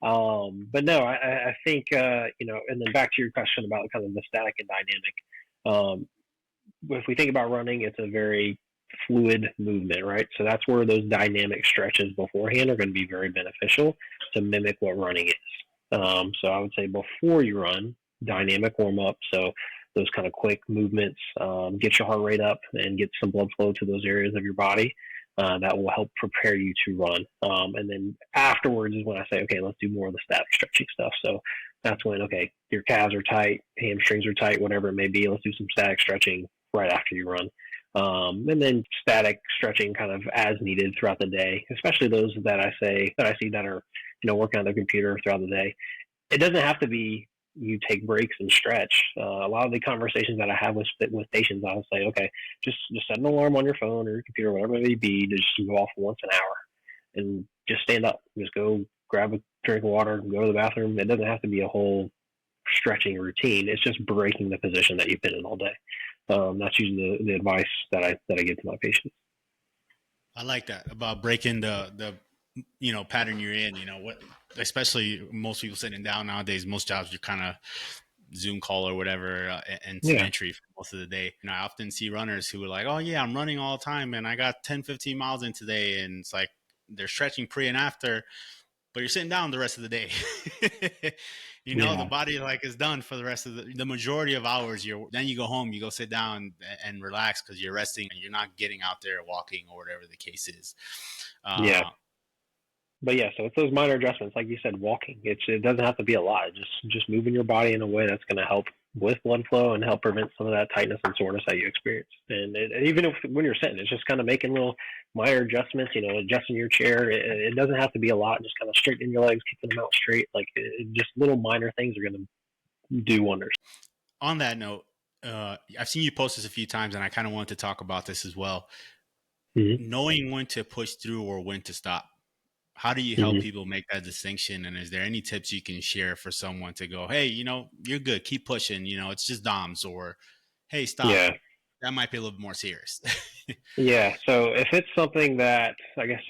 Speaker 2: But no, I think and then back to your question about kind of the static and dynamic. If we think about running, it's a very fluid movement, right? So that's where those dynamic stretches beforehand are going to be very beneficial to mimic what running is. So I would say before you run, dynamic warm up. So those kind of quick movements, get your heart rate up and get some blood flow to those areas of your body. That will help prepare you to run. And then afterwards is when I say, okay, let's do more of the static stretching stuff. So that's when, okay, your calves are tight, hamstrings are tight, whatever it may be. Let's do some static stretching right after you run. And then static stretching kind of as needed throughout the day, especially those that I see that are, working on their computer throughout the day. It doesn't have to be you take breaks and stretch. A lot of the conversations that I have with patients, I'll say, okay, just set an alarm on your phone or your computer, whatever it may be, to just go off once an hour and just stand up. Just go grab a drink of water, go to the bathroom. It doesn't have to be a whole stretching routine. It's just breaking the position that you've been in all day. That's usually the advice that I give to my patients.
Speaker 1: I like that about breaking the pattern you're in. What, especially most people sitting down nowadays. Most jobs you're kind of Zoom call or whatever, and sedentary for most of the day. I often see runners who are like, "Oh yeah, I'm running all the time, and I got 10, 15 miles in today," and it's like they're stretching pre and after, but you're sitting down the rest of the day. The body like is done for the rest of the majority of hours. Then you go home, you go sit down and relax because you're resting and you're not getting out there walking or whatever the case is.
Speaker 2: But yeah, so it's those minor adjustments, like you said, walking. It doesn't have to be a lot. Just moving your body in a way that's going to help with blood flow and help prevent some of that tightness and soreness that you experience. And even when you're sitting, it's just kind of making little minor adjustments. Adjusting your chair. It doesn't have to be a lot. Just kind of straightening your legs, kicking them out straight. Like just little minor things are going to do wonders.
Speaker 1: On that note, I've seen you post this a few times, and I kind of wanted to talk about this as well. Mm-hmm. Knowing when to push through or when to stop. How do you help people make that distinction? And is there any tips you can share for someone to go, hey, you're good, keep pushing, it's just DOMS, or hey, stop. Yeah. That might be a little bit more serious.
Speaker 2: Yeah. So if it's something that, I guess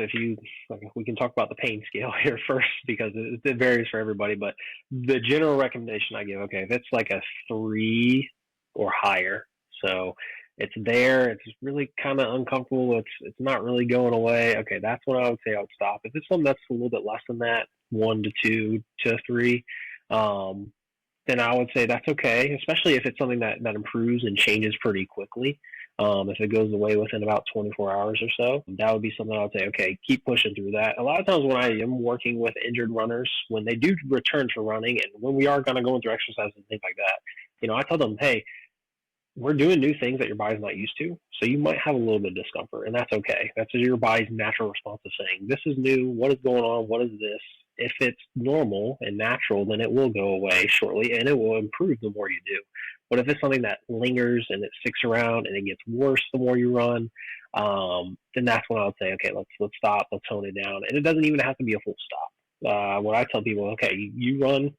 Speaker 2: we can talk about the pain scale here first, because it varies for everybody, but the general recommendation I give, okay, if it's like a 3 or higher, so it's there, it's really kind of uncomfortable, it's not really going away, okay, that's when I would say I would stop. If it's something that's a little bit less than that, 1 to 2 to 3, then I would say that's okay, especially if it's something that improves and changes pretty quickly. If it goes away within about 24 hours or so, that would be something I would say, okay, keep pushing through that. A lot of times when I am working with injured runners, when they do return to running and when we are kind of going through exercises and things like that, I tell them, hey, we're doing new things that your body's not used to, so you might have a little bit of discomfort, and that's okay. That's your body's natural response to saying, this is new, what is going on, what is this? If it's normal and natural, then it will go away shortly, and it will improve the more you do. But if it's something that lingers and it sticks around and it gets worse the more you run, then that's when I would say, okay, let's stop, let's tone it down. And it doesn't even have to be a full stop. What I tell people, okay, you run,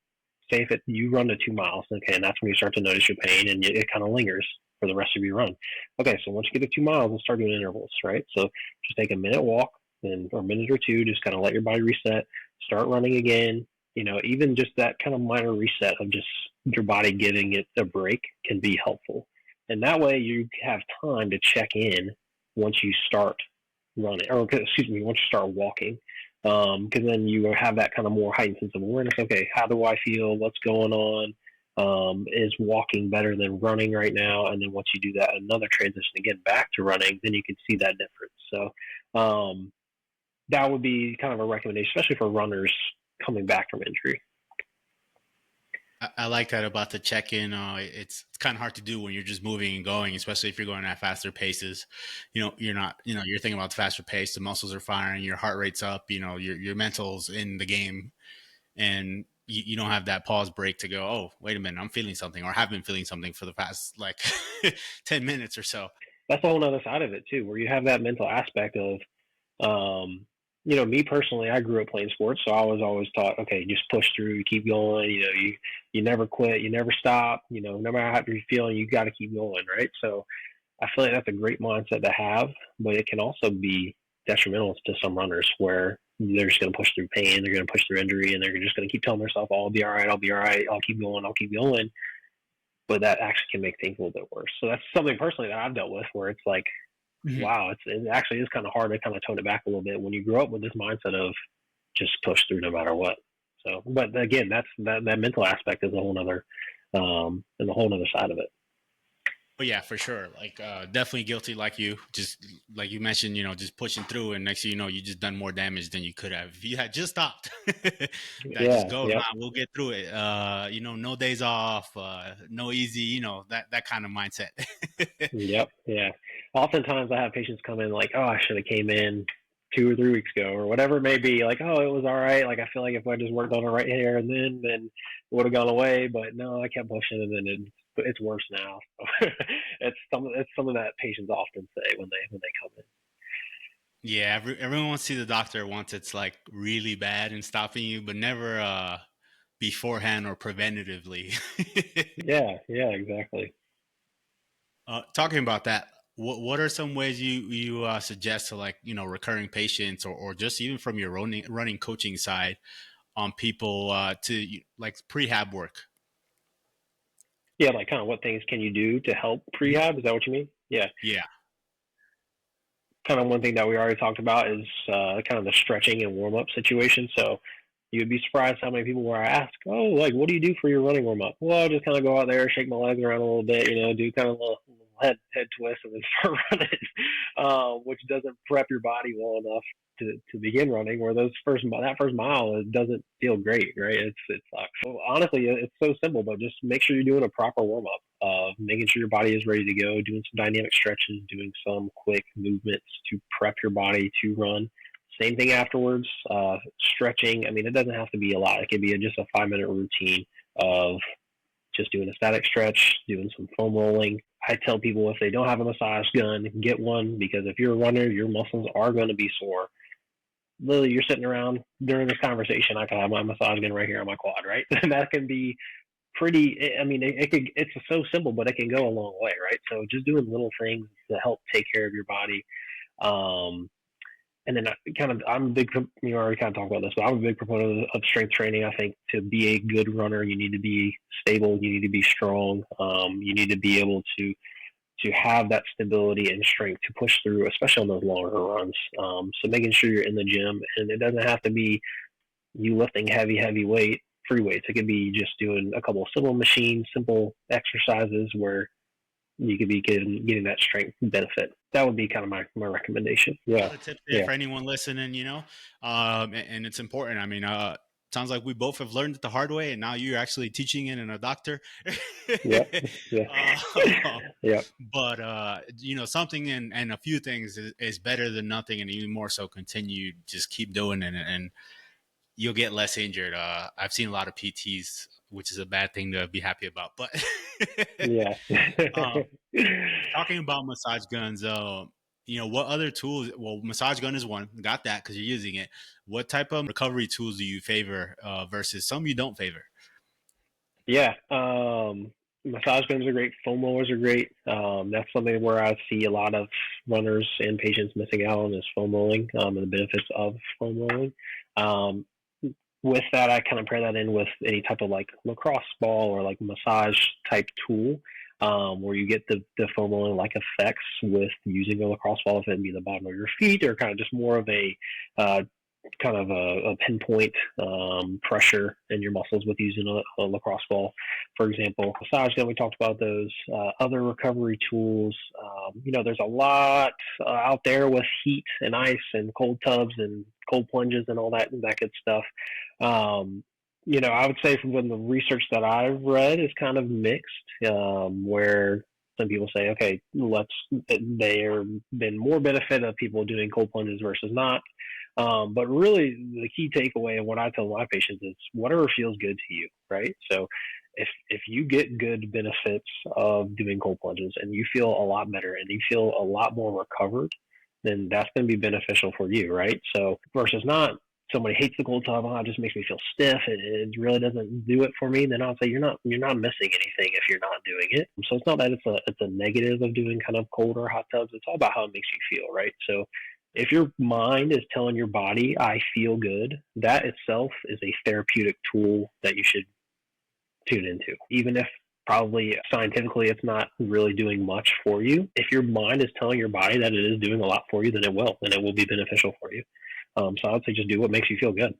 Speaker 2: say if you run to 2 miles, okay, and that's when you start to notice your pain and it kind of lingers for the rest of your run. Okay, so once you get to 2 miles, we'll start doing intervals, right? So just take a minute walk or a minute or two, just kind of let your body reset, start running again. Even just that kind of minor reset of just your body giving it a break can be helpful. And that way you have time to check in once you start running, once you start walking. Because then you have that kind of more heightened sense of awareness. Okay, how do I feel? What's going on? Is walking better than running right now? And then once you do that, another transition again back to running, then you can see that difference. So that would be kind of a recommendation, especially for runners coming back from injury.
Speaker 1: I like that about the check-in. It's kind of hard to do when you're just moving and going, especially if you're going at faster paces. You're not, you're thinking about the faster pace, the muscles are firing, your heart rate's up, your mental's in the game, and you don't have that pause break to go, oh, wait a minute, I'm feeling something, or have been feeling something for the past 10 minutes or so.
Speaker 2: That's a whole other side of it too, where you have that mental aspect of, me personally, I grew up playing sports, so I was always taught, okay, just push through, keep going. You never quit, you never stop. No matter how you're feeling, you got to keep going, right? So I feel like that's a great mindset to have, but it can also be detrimental to some runners where they're just going to push through pain, they're going to push through injury, and they're just going to keep telling themselves, oh, I'll be all right, I'll keep going. But that actually can make things a little bit worse. So that's something personally that I've dealt with, where it's like, wow, it actually is kind of hard to kind of tone it back a little bit when you grow up with this mindset of just push through no matter what. So, but again, that mental aspect is a whole other side of it.
Speaker 1: But yeah, for sure. Definitely guilty, like you. Just like you mentioned, just pushing through, and next thing you know, you just done more damage than you could have if you had just stopped. Just go, nah, we'll get through it. No days off, no easy. That kind of mindset.
Speaker 2: Yep. Yeah. Oftentimes I have patients come in like, oh, I should have came in 2 or 3 weeks ago or whatever it may be. Like, oh, it was all right. Like, I feel like if I just worked on it right here and then it would have gone away. But no, I kept pushing, and then it's worse now. So it's something that patients often say when they come in.
Speaker 1: Yeah, everyone wants to see the doctor once it's like really bad and stopping you, but never beforehand or preventatively.
Speaker 2: Yeah, yeah, exactly.
Speaker 1: Talking about that, what are some ways you suggest to, like, recurring patients, or just even from your running coaching side, on people to like prehab work?
Speaker 2: Yeah, like kind of what things can you do to help
Speaker 1: Mhm.
Speaker 2: prehab? Is that what you mean? Yeah.
Speaker 1: Yeah.
Speaker 2: Kind of one thing that we already talked about is kind of the stretching and warm up situation. So you'd be surprised how many people where I ask, oh, like, what do you do for your running warm up? Well, I just kind of go out there, shake my legs around a little bit, do kind of a little head twist and then start running, which doesn't prep your body well enough to begin running. Where that first mile, it doesn't feel great, right? It sucks. So honestly, it's so simple, but just make sure you're doing a proper warm up. Making sure your body is ready to go, doing some dynamic stretches, doing some quick movements to prep your body to run. Same thing afterwards. Stretching. I mean, it doesn't have to be a lot. It could be just a 5 minute routine of just doing a static stretch, doing some foam rolling. I tell people if they don't have a massage gun, get one, because if you're a runner, your muscles are going to be sore. Literally, you're sitting around during this conversation. I can have my massage gun right here on my quad, right? And that can be pretty. I mean, it's so simple, but it can go a long way, right? So just doing little things to help take care of your body. Um, and then I'm a big, you already kind of talked about this, but I'm a big proponent of strength training. I think to be a good runner, you need to be stable, you need to be strong, you need to be able to have that stability and strength to push through, especially on those longer runs. So making sure you're in the gym, and it doesn't have to be you lifting heavy free weights. It could be just doing a couple of simple machines, simple exercises where you could be getting that strength benefit. That would be kind of my recommendation. Yeah.
Speaker 1: Other tips there
Speaker 2: Yeah.
Speaker 1: for anyone listening, and it's important. I mean, sounds like we both have learned it the hard way, and now you're actually teaching it in a doctor.
Speaker 2: Yeah. Yeah.
Speaker 1: uh,
Speaker 2: Yeah.
Speaker 1: but something and a few things is better than nothing, and even more so, continue, just keep doing it, and you'll get less injured. I've seen a lot of PTs, which is a bad thing to be happy about, but
Speaker 2: Yeah.
Speaker 1: um, talking about massage guns, what other tools? Well, massage gun is one. Got that because you're using it. What type of recovery tools do you favor versus some you don't favor?
Speaker 2: Yeah. Massage guns are great. Foam rollers are great. That's something where I see a lot of runners and patients missing out on is foam rolling, and the benefits of foam rolling. Um, with that, I kind of pair that in with any type of like lacrosse ball or like massage type tool, where you get the foam rolling like effects with using a lacrosse ball, if it be the bottom of your feet or kind of just more of a uh, a pinpoint pressure in your muscles with using a lacrosse ball, for example. Massage gun, we talked about those. Other recovery tools, there's a lot out there with heat and ice and cold tubs and cold plunges and all that good stuff. I would say from the research that I've read is kind of mixed, where some people say, okay, there been more benefit of people doing cold plunges versus not. But really, the key takeaway and what I tell my patients is whatever feels good to you, right? So if you get good benefits of doing cold plunges and you feel a lot better and you feel a lot more recovered, then that's going to be beneficial for you, right? So versus not, somebody hates the cold tub, it just makes me feel stiff, it really doesn't do it for me, then I'll say you're not missing anything if you're not doing it. So it's not that it's a negative of doing kind of cold or hot tubs. It's all about how it makes you feel, right? So if your mind is telling your body, I feel good, that itself is a therapeutic tool that you should tune into. Even if probably scientifically it's not really doing much for you, if your mind is telling your body that it is doing a lot for you, then it will, and it will be beneficial for you. So I would say just do what makes you feel good.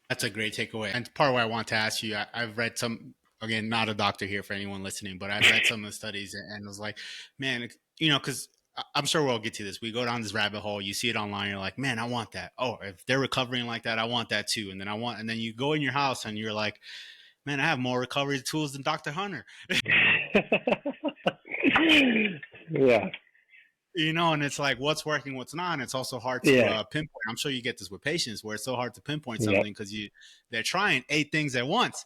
Speaker 1: That's a great takeaway. And part of what I want to ask you, I've read some, again, not a doctor here for anyone listening, but I've read some of the studies and was like, man, because I'm sure we'll get to this. We go down this rabbit hole. You see it online. You're like, man, I want that. Oh, if they're recovering like that, I want that too. And then you go in your house and you're like, man, I have more recovery tools than Dr. Hunter.
Speaker 2: Yeah.
Speaker 1: And it's like what's working, what's not. And it's also hard to
Speaker 2: Yeah.
Speaker 1: pinpoint. I'm sure you get this with patients where it's so hard to pinpoint
Speaker 2: Yep.
Speaker 1: something because they're trying 8 things at once.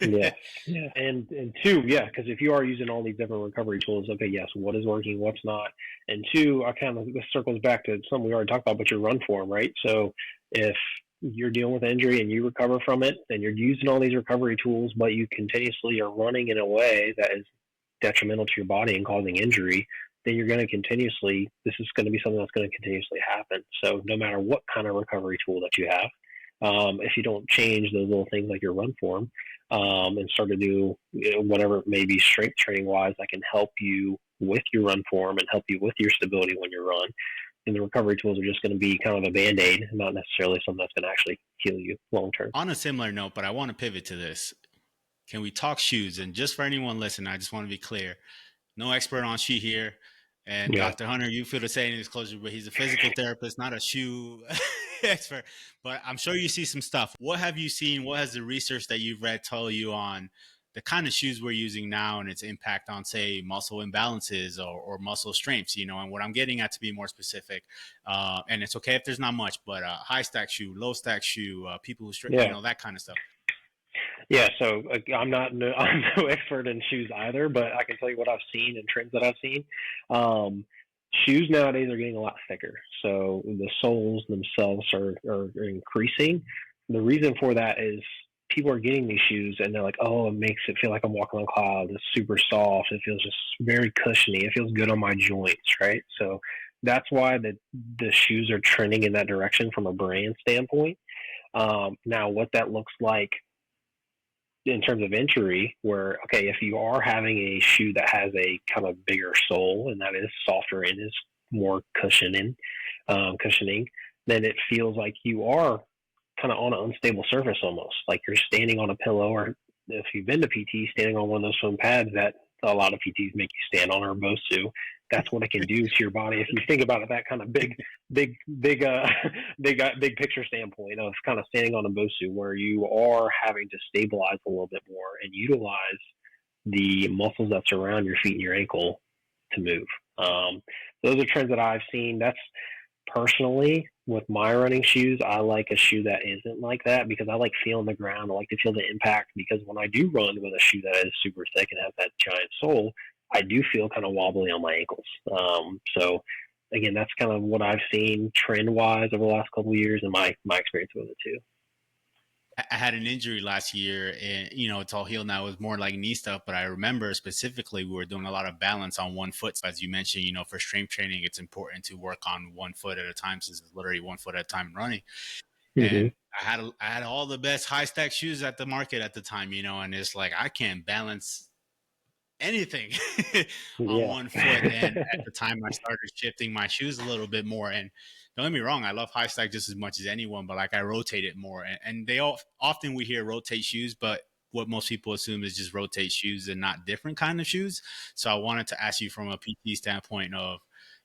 Speaker 2: Yes. Yeah. And two, yeah, because if you are using all these different recovery tools, okay, yes, what is working, what's not, and two, I kind of this circles back to something we already talked about, but your run form, right? So if you're dealing with injury and you recover from it, and you're using all these recovery tools, but you continuously are running in a way that is detrimental to your body and causing injury, then you're going to continuously, this is going to be something that's going to continuously happen. So no matter what kind of recovery tool that you have, if you don't change those little things like your run form, and start to do whatever it may be strength training wise that can help you with your run form and help you with your stability when you run, and the recovery tools are just going to be kind of a band-aid, not necessarily something that's going to actually heal you long term.
Speaker 1: On a similar note, but I want to pivot to this. Can we talk shoes? And just for anyone listening, I just want to be clear. No expert on shoe here. And
Speaker 2: Yeah.
Speaker 1: Dr. Hunter, you feel the same in disclosure, but he's a physical therapist, not a shoe expert. But I'm sure you see some stuff. What have you seen? What has the research that you've read tell you on the kind of shoes we're using now and its impact on, say, muscle imbalances or muscle strengths? And what I'm getting at, to be more specific, and it's okay if there's not much, but high stack shoe, low stack shoe, people who
Speaker 2: Yeah.
Speaker 1: that kind of stuff.
Speaker 2: Yeah, so I'm no expert in shoes either, but I can tell you what I've seen and trends that I've seen. Shoes nowadays are getting a lot thicker, so the soles themselves are increasing. The reason for that is people are getting these shoes and they're like, oh, it makes it feel like I'm walking on clouds. It's super soft. It feels just very cushiony. It feels good on my joints, right? So that's why the shoes are trending in that direction from a brand standpoint. Now, what that looks like in terms of injury, where okay, if you are having a shoe that has a kind of bigger sole and that is softer and is more cushioning, then it feels like you are kind of on an unstable surface, almost like you're standing on a pillow, or if you've been to PT, standing on one of those foam pads that a lot of PTs make you stand on, or Bosu. That's what it can do to your body. If you think about it, that kind of big picture standpoint of kind of standing on a Bosu, where you are having to stabilize a little bit more and utilize the muscles that surround your feet and your ankle to move. Those are trends that I've seen. That's personally with my running shoes. I like a shoe that isn't like that because I like feeling the ground. I like to feel the impact, because when I do run with a shoe that is super thick and has that giant sole, I do feel kind of wobbly on my ankles. So again, that's kind of what I've seen trend wise over the last couple of years and my experience with it too.
Speaker 1: I had an injury last year and, it's all healed now. It was more like knee stuff, but I remember specifically we were doing a lot of balance on one foot. As you mentioned, for strength training, it's important to work on 1 foot at a time, since it's literally 1 foot at a time running. And I had all the best high stack shoes at the market at the time, and it's like, I can't balance anything on 1 foot. And at the time I started shifting my shoes a little bit more, and don't get me wrong, I love high stack just as much as anyone, but like I rotate it more. And they often we hear rotate shoes, but what most people assume is just rotate shoes and not different kind of shoes. So I wanted to ask you from a PT standpoint of,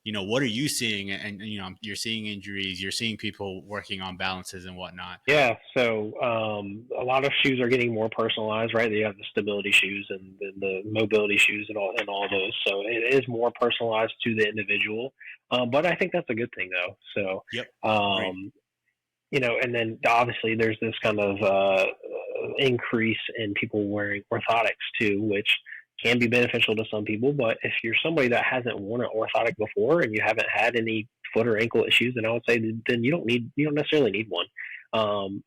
Speaker 1: what are you seeing? And you're seeing injuries, you're seeing people working on balances and whatnot.
Speaker 2: Yeah, so a lot of shoes are getting more personalized, right? They have the stability shoes and the mobility shoes and all those. So it is more personalized to the individual. But I think that's a good thing, though. So,
Speaker 1: Yep.
Speaker 2: And then obviously there's this kind of increase in people wearing orthotics too, which can be beneficial to some people. But if you're somebody that hasn't worn an orthotic before and you haven't had any foot or ankle issues, then I would say then you don't necessarily need one.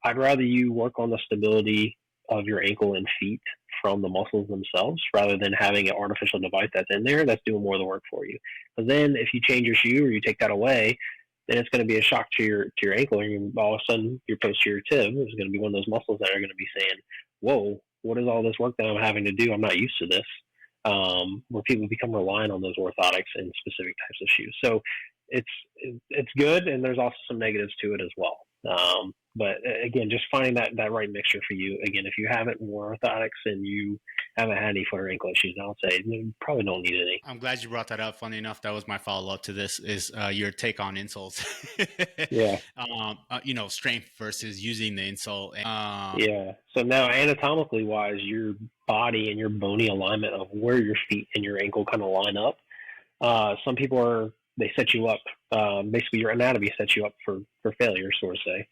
Speaker 2: I'd rather you work on the stability of your ankle and feet from the muscles themselves, rather than having an artificial device that's in there that's doing more of the work for you. Because then if you change your shoe or you take that away, then it's going to be a shock to your ankle, and all of a sudden your posterior tib is going to be one of those muscles that are going to be saying, whoa, what is all this work that I'm having to do? I'm not used to this. Where people become reliant on those orthotics and specific types of shoes. So it's good, and there's also some negatives to it as well. But again, just finding that right mixture for you. Again, if you haven't worn orthotics and you haven't had any foot or ankle issues, I would say you probably don't need any.
Speaker 1: I'm glad you brought that up. Funny enough, that was my follow up to this: is your take on insoles.
Speaker 2: Yeah.
Speaker 1: Strength versus using the insole.
Speaker 2: Yeah. So now, anatomically wise, your body and your bony alignment of where your feet and your ankle kind of line up. Some people they set you up. Basically, your anatomy sets you up for failure, so to say,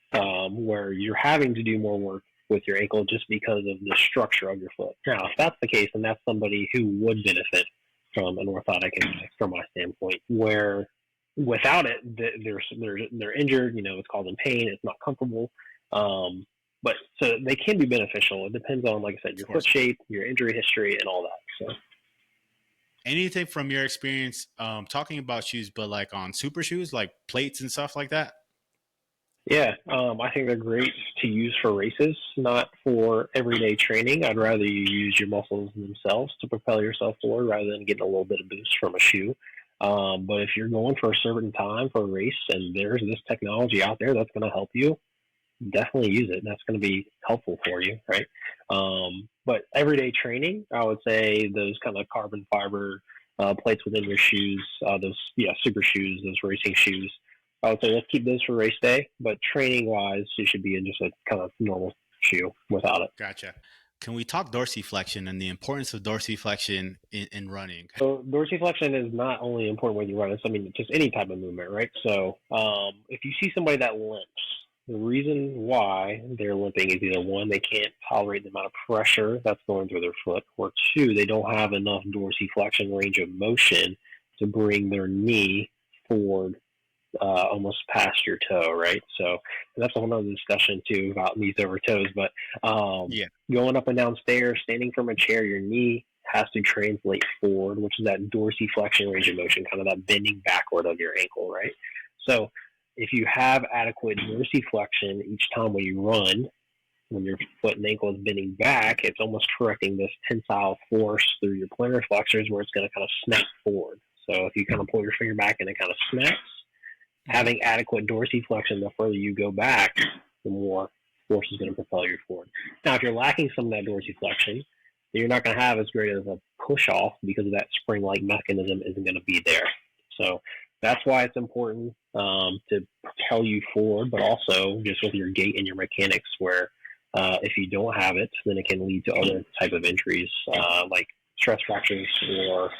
Speaker 2: where you're having to do more work with your ankle just because of the structure of your foot. Now, if that's the case, then that's somebody who would benefit from an orthotic, from my standpoint, where without it, they're injured. It's causing pain. It's not comfortable. Um, but so they can be beneficial. It depends on, like I said, your foot shape, your injury history, and all that. So.
Speaker 1: Anything from your experience talking about shoes, but like on super shoes, like plates and stuff like that?
Speaker 2: Yeah, I think they're great to use for races, not for everyday training. I'd rather you use your muscles themselves to propel yourself forward rather than getting a little bit of boost from a shoe. But if you're going for a certain time for a race and there's this technology out there that's going to help you, definitely use it. That's going to be helpful for you, right? But everyday training, I would say those kind of carbon fiber plates within your shoes, super shoes, those racing shoes. I would say let's keep those for race day. But training wise, you should be in just a kind of normal shoe without it.
Speaker 1: Gotcha. Can we talk dorsiflexion and the importance of dorsiflexion in running?
Speaker 2: So dorsiflexion is not only important when you run; it's just any type of movement, right? So if you see somebody that limps, the reason why they're limping is either one, they can't tolerate the amount of pressure that's going through their foot, or two, they don't have enough dorsiflexion range of motion to bring their knee forward almost past your toe, right? So that's a whole other discussion too about knees over toes. But going up and down stairs, standing from a chair, your knee has to translate forward, which is that dorsiflexion range of motion, kind of that bending backward of your ankle, right? So if you have adequate dorsiflexion each time when you run, when your foot and ankle is bending back, it's almost correcting this tensile force through your plantar flexors where it's going to kind of snap forward. So if you kind of pull your finger back and it kind of snaps, having adequate dorsiflexion, the further you go back, the more force is going to propel you forward. Now, if you're lacking some of that dorsiflexion, you're not going to have as great of a push off because of that spring-like mechanism isn't going to be there. So that's why it's important to propel you forward, but also just with your gait and your mechanics, where if you don't have it, then it can lead to other type of injuries like stress fractures or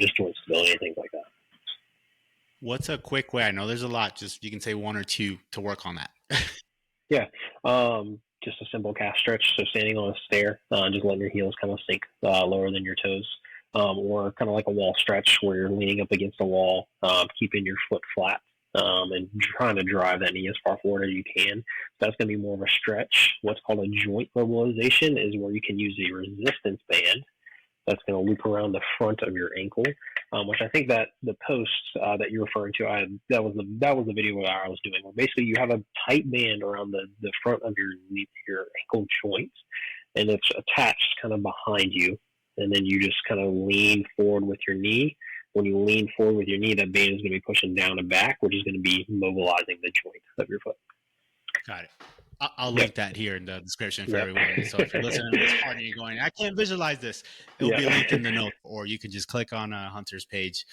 Speaker 2: just joint stability and things like that.
Speaker 1: What's a quick way? I know there's a lot. Just you can say one or two to work on that.
Speaker 2: Yeah. Just a simple calf stretch. So standing on a stair, just letting your heels kind of sink lower than your toes. Or kind of like a wall stretch where you're leaning up against the wall, keeping your foot flat, and trying to drive that knee as far forward as you can. So that's going to be more of a stretch. What's called a joint mobilization is where you can use a resistance band that's going to loop around the front of your ankle, which I think that the post that you're referring to, that was the video that I was doing. Where basically you have a tight band around the front of your ankle joint, and it's attached kind of behind you, and then you just kind of lean forward with your knee. When you lean forward with your knee, that band is going to be pushing down and back, which is going to be mobilizing the joint of your foot.
Speaker 1: Got it. I'll link that here in the description for everyone. So if you're listening to this part and you're going, I can't visualize this, it'll be linked in the notes, or you can just click on Hunter's page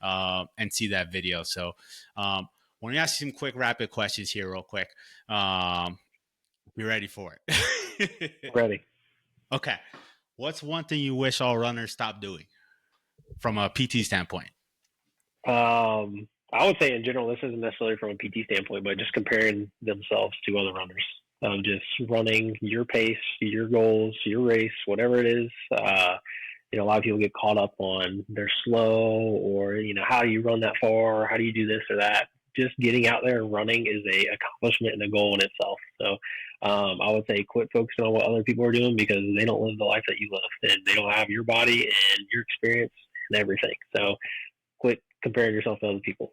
Speaker 1: and see that video. So want to ask you some quick rapid questions here real quick. Be ready for
Speaker 2: it. Ready.
Speaker 1: Okay. What's one thing you wish all runners stop doing from a PT standpoint?
Speaker 2: I would say in general, this isn't necessarily from a PT standpoint, but just comparing themselves to other runners. Just running your pace, your goals, your race, whatever it is. A lot of people get caught up on they're slow or, how do you run that far? Or how do you do this or that? Just getting out there and running is a accomplishment and a goal in itself. So I would say quit focusing on what other people are doing because they don't live the life that you live, and they don't have your body and your experience and everything. So quit comparing yourself to other people.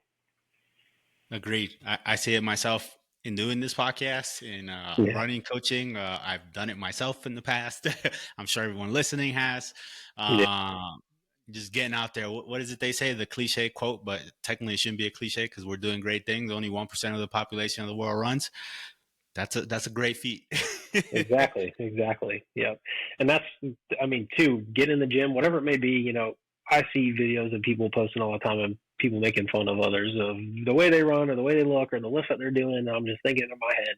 Speaker 1: Agreed. I say it myself in doing this podcast and running coaching. I've done it myself in the past. I'm sure everyone listening has. just getting out there. What is it they say? The cliche quote, but technically it shouldn't be a cliche because we're doing great things. Only 1% of the population of the world runs. That's a great feat.
Speaker 2: Exactly. Yep. And that's, I mean, too, get in the gym, whatever it may be. I see videos of people posting all the time and people making fun of others of the way they run or the way they look or the lift that they're doing. And I'm just thinking in my head,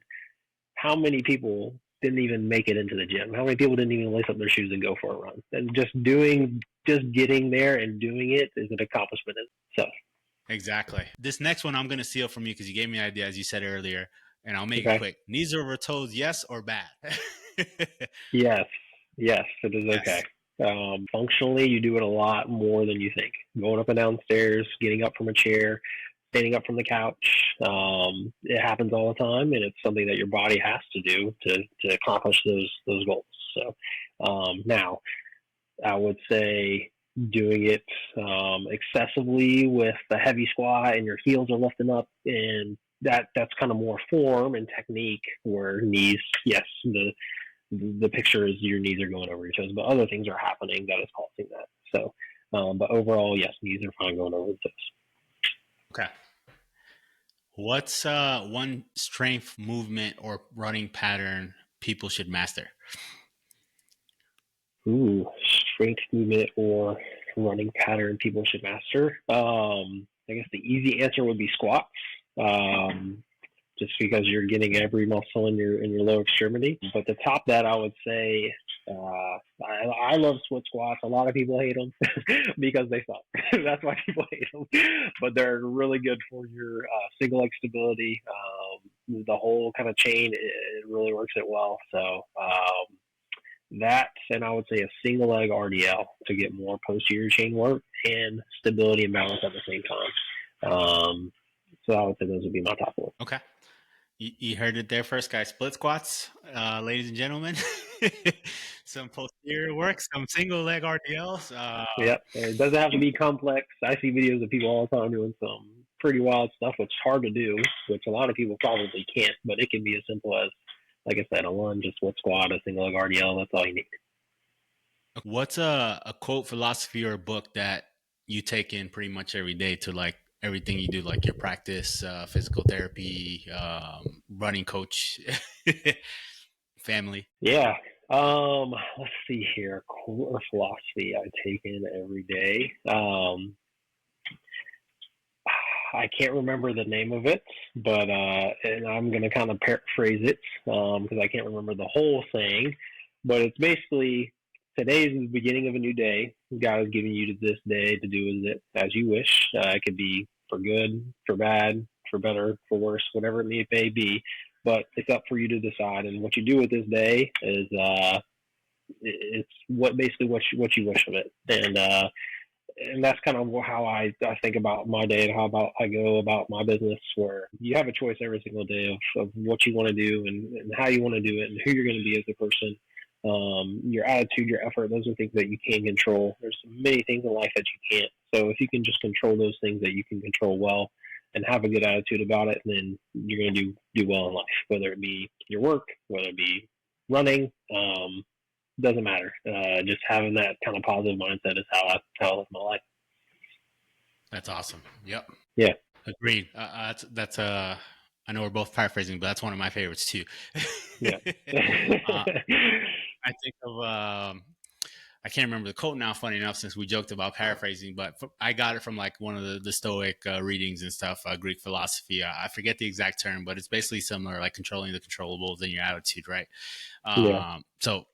Speaker 2: how many people didn't even make it into the gym? How many people didn't even lace up their shoes and go for a run? And just getting there and doing it is an accomplishment in itself.
Speaker 1: Exactly. This next one I'm going to steal from you because you gave me an idea, as you said earlier, and I'll make it
Speaker 2: Okay.
Speaker 1: quick. Knees over toes, yes or bad?
Speaker 2: Yes, it is okay.
Speaker 1: Yes.
Speaker 2: Functionally, you do it a lot more than you think. Going up and down stairs, getting up from a chair, standing up from the couch. It happens all the time, and it's something that your body has to do to accomplish those goals. So now, I would say doing it excessively with the heavy squat and your heels are lifting up, and that's kind of more form and technique. Where knees, yes, the picture is your knees are going over your toes, but other things are happening that is causing that. So, but overall, yes, knees are fine going over the toes.
Speaker 1: Okay. What's one strength movement or running pattern people should master?
Speaker 2: Ooh, strength movement or running pattern people should master. I guess the easy answer would be squats. Just because you're getting every muscle in your lower extremity. But to top that, I would say I love split squats. A lot of people hate them because they suck. That's why people hate them. But they're really good for your single leg stability. The whole kind of chain, it really works it well. So that, and I would say a single leg RDL to get more posterior chain work and stability and balance at the same time. So I would say those would be my top four.
Speaker 1: Okay. You heard it there first, guys. Split squats, ladies and gentlemen. Some posterior work, some single leg RDLs.
Speaker 2: Yep. It doesn't have to be complex. I see videos of people all the time doing some pretty wild stuff, which is hard to do, which a lot of people probably can't, but it can be as simple as, like I said, a lunge, a split squat, a single leg RDL. That's all you need.
Speaker 1: What's a quote, philosophy, or a book that you take in pretty much every day to like everything you do, like your practice, physical therapy, running coach, family?
Speaker 2: Yeah. Let's see here. Quote or philosophy I take in every day. I can't remember the name of it, but and I'm going to kind of paraphrase it because I can't remember the whole thing. But it's basically today is the beginning of a new day. God has given you this day to do with it as you wish. It could be for good, for bad, for better, for worse, whatever it may be. But it's up for you to decide. And what you do with this day is it's what you wish of it. And that's kind of how I think about my day and how I go about my business, where you have a choice every single day of what you want to do and how you want to do it and who you're going to be as a person. Your attitude, your effort, those are things that you can control. There's many things in life that you can't. So if you can just control those things that you can control well and have a good attitude about it, then you're going to do well in life, whether it be your work, whether it be running, doesn't matter. Just having that kind of positive mindset is how I live my life.
Speaker 1: That's awesome. Yep.
Speaker 2: Yeah.
Speaker 1: Agreed. I know we're both paraphrasing, but that's one of my favorites too.
Speaker 2: Yeah.
Speaker 1: I think of I can't remember the quote now, funny enough, since we joked about paraphrasing, but I got it from like one of the Stoic readings and stuff, Greek philosophy. I forget the exact term, but it's basically similar, like controlling the controllables in your attitude, right?
Speaker 2: Yeah.
Speaker 1: So,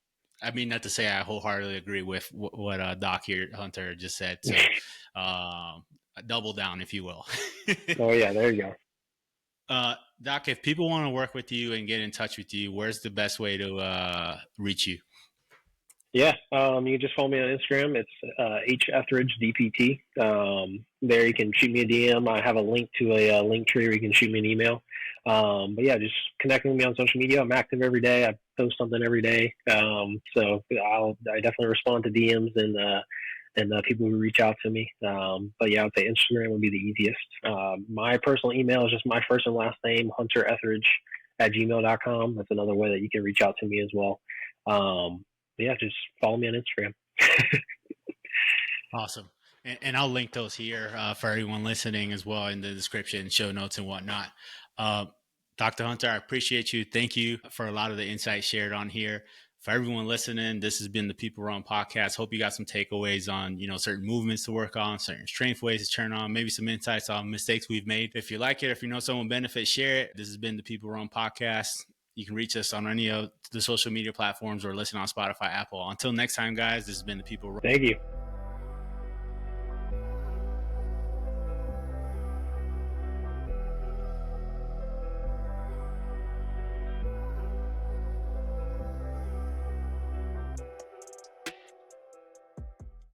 Speaker 1: I mean, not to say I wholeheartedly agree with what Doc here, Hunter, just said. So, double down, if you will.
Speaker 2: Oh, yeah, there you
Speaker 1: go. Doc, if people want to work with you and get in touch with you, where's the best way to reach you?
Speaker 2: Yeah, you can just follow me on Instagram. It's Etheridge DPT. There you can shoot me a DM. I have a link to a link tree where you can shoot me an email. But yeah, just connect with me on social media. I'm active every day. I post something every day. So I definitely respond to DMs and people who reach out to me. But yeah, I would say Instagram would be the easiest. My personal email is just my first and last name, Hunter Etheridge @gmail.com. That's another way that you can reach out to me as well. Yeah, just follow me on Instagram.
Speaker 1: Awesome. And I'll link those here for everyone listening as well in the description, show notes, and whatnot. Uh, Dr. Hunter, I appreciate you. Thank you for a lot of the insights shared on here. For everyone listening, this has been the People Run Podcast. Hope you got some takeaways on, certain movements to work on, certain strength ways to turn on, maybe some insights on mistakes we've made. If you like it, if you know someone benefit, share it. This has been the People Run Podcast. You can reach us on any of the social media platforms or listen on Spotify, Apple. Until next time, guys, this has been the People Run.
Speaker 2: Thank you.